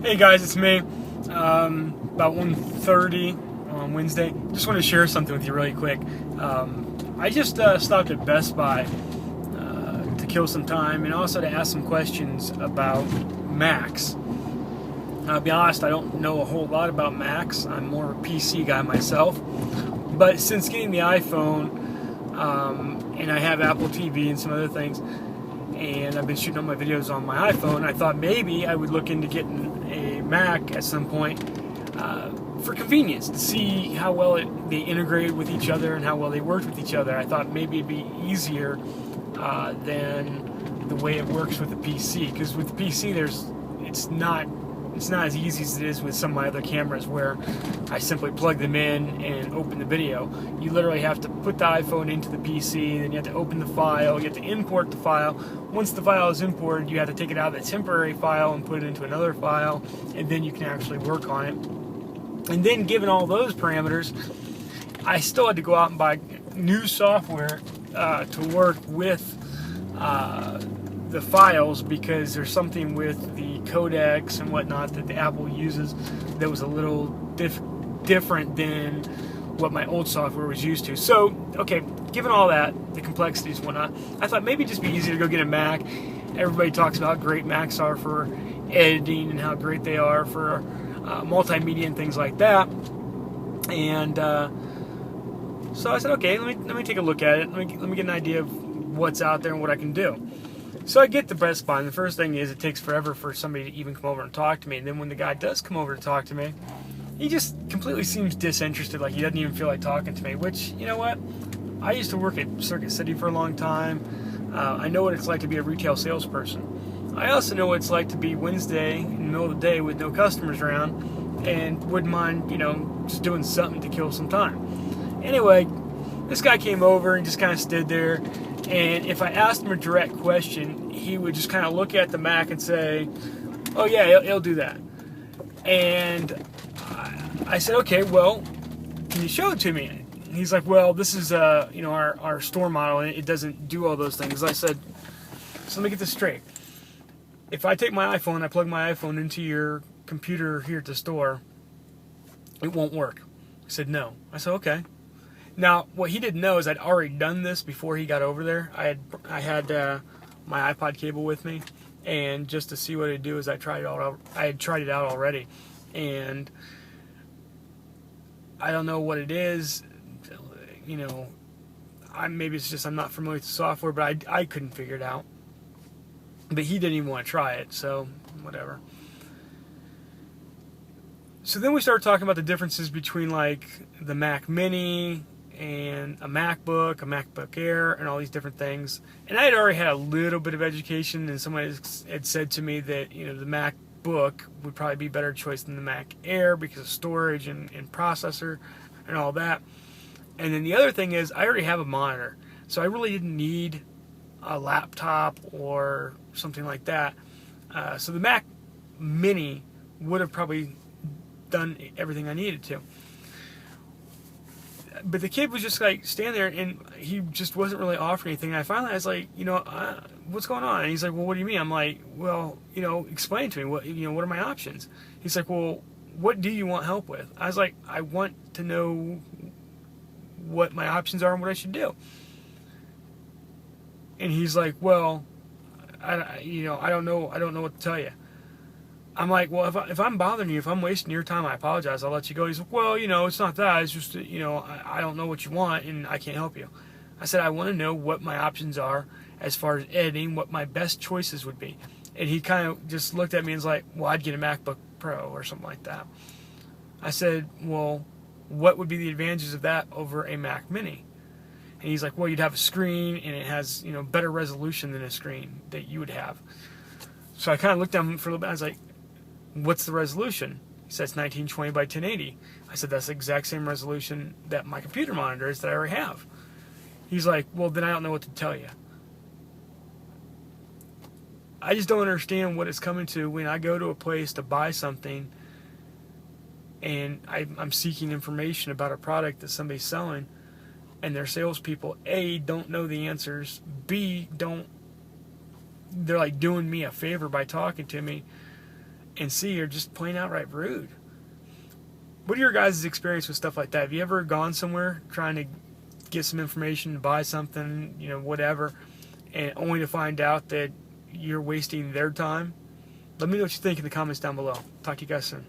Hey guys, it's me. About 1:30 on Wednesday. Just want to share something with you really quick. I just stopped at Best Buy to kill some time and also to ask some questions about Macs. I'll be honest, I don't know a whole lot about Macs. I'm more of a PC guy myself. But since getting the iPhone, and I have Apple TV and some other things, and I've been shooting all my videos on my iPhone, I thought maybe I would look into getting a Mac at some point for convenience, to see how well they integrated with each other and how well they worked with each other. I thought maybe it'd be easier than the way it works with the PC, because with the PC it's not as easy as it is with some of my other cameras, where I simply plug them in and open the video. You literally have to put the iPhone into the PC, then you have to open the file, you have to import the file. Once the file is imported, you have to take it out of the temporary file and put it into another file, and then you can actually work on it. And then, given all those parameters, I still had to go out and buy new software to work with the files, because there's something with the codecs and whatnot that the Apple uses that was a little different than what my old software was used to. So, okay, given all that, the complexities and whatnot, I thought maybe it'd just be easier to go get a Mac. Everybody talks about how great Macs are for editing and how great they are for multimedia and things like that. And so I said, okay, let me take a look at it. Let me get an idea of what's out there and what I can do. So I get to Best Buy, and the first thing is it takes forever for somebody to even come over and talk to me. And then when the guy does come over to talk to me, he just completely seems disinterested, like he doesn't even feel like talking to me, which, you know what? I used to work at Circuit City for a long time. I know what it's like to be a retail salesperson. I also know what it's like to be Wednesday in the middle of the day with no customers around and wouldn't mind, just doing something to kill some time. Anyway, this guy came over and just kind of stood there. And if I asked him a direct question, he would just kind of look at the Mac and say, oh yeah, he'll do that. And I said, okay, well, can you show it to me? And he's like, well, this is our store model, and it doesn't do all those things. I said, so let me get this straight. If I take my iPhone, I plug my iPhone into your computer here at the store, it won't work. He said, no. I said, okay. Now, what he didn't know is I'd already done this before he got over there. I had my iPod cable with me, and just to see what it'd do, is I had tried it out already, and I don't know what it is. Maybe it's just I'm not familiar with the software, but I couldn't figure it out. But he didn't even want to try it, so whatever. So then we started talking about the differences between like the Mac Mini and a MacBook Air, and all these different things. And I had already had a little bit of education, and somebody had said to me that the MacBook would probably be a better choice than the Mac Air because of storage and processor and all that. And then the other thing is I already have a monitor, so I really didn't need a laptop or something like that. So the Mac Mini would have probably done everything I needed to. But the kid was just like standing there, and he just wasn't really offering anything. And I was like, what's going on? And he's like, well, what do you mean? I'm like, well, explain to me what are my options? He's like, well, what do you want help with? I was like, I want to know what my options are and what I should do. And he's like, well, I don't know what to tell you. I'm like, well, if I'm bothering you, if I'm wasting your time, I apologize. I'll let you go. He's like, well, it's not that. It's just, I don't know what you want, and I can't help you. I said, I want to know what my options are as far as editing, what my best choices would be. And he kind of just looked at me and was like, well, I'd get a MacBook Pro or something like that. I said, well, what would be the advantages of that over a Mac Mini? And he's like, well, you'd have a screen, and it has, better resolution than a screen that you would have. So I kind of looked at him for a little bit. I was like, what's the resolution? He says 1920 by 1080. I said, that's the exact same resolution that my computer monitor is that I already have. He's like, well, then I don't know what to tell you. I just don't understand what it's coming to when I go to a place to buy something, and I'm seeking information about a product that somebody's selling, and their salespeople, A, don't know the answers, B, they're like doing me a favor by talking to me, and C are just plain outright rude. What are your guys' experience with stuff like that? Have you ever gone somewhere trying to get some information, buy something, whatever, and only to find out that you're wasting their time? Let me know what you think in the comments down below. Talk to you guys soon.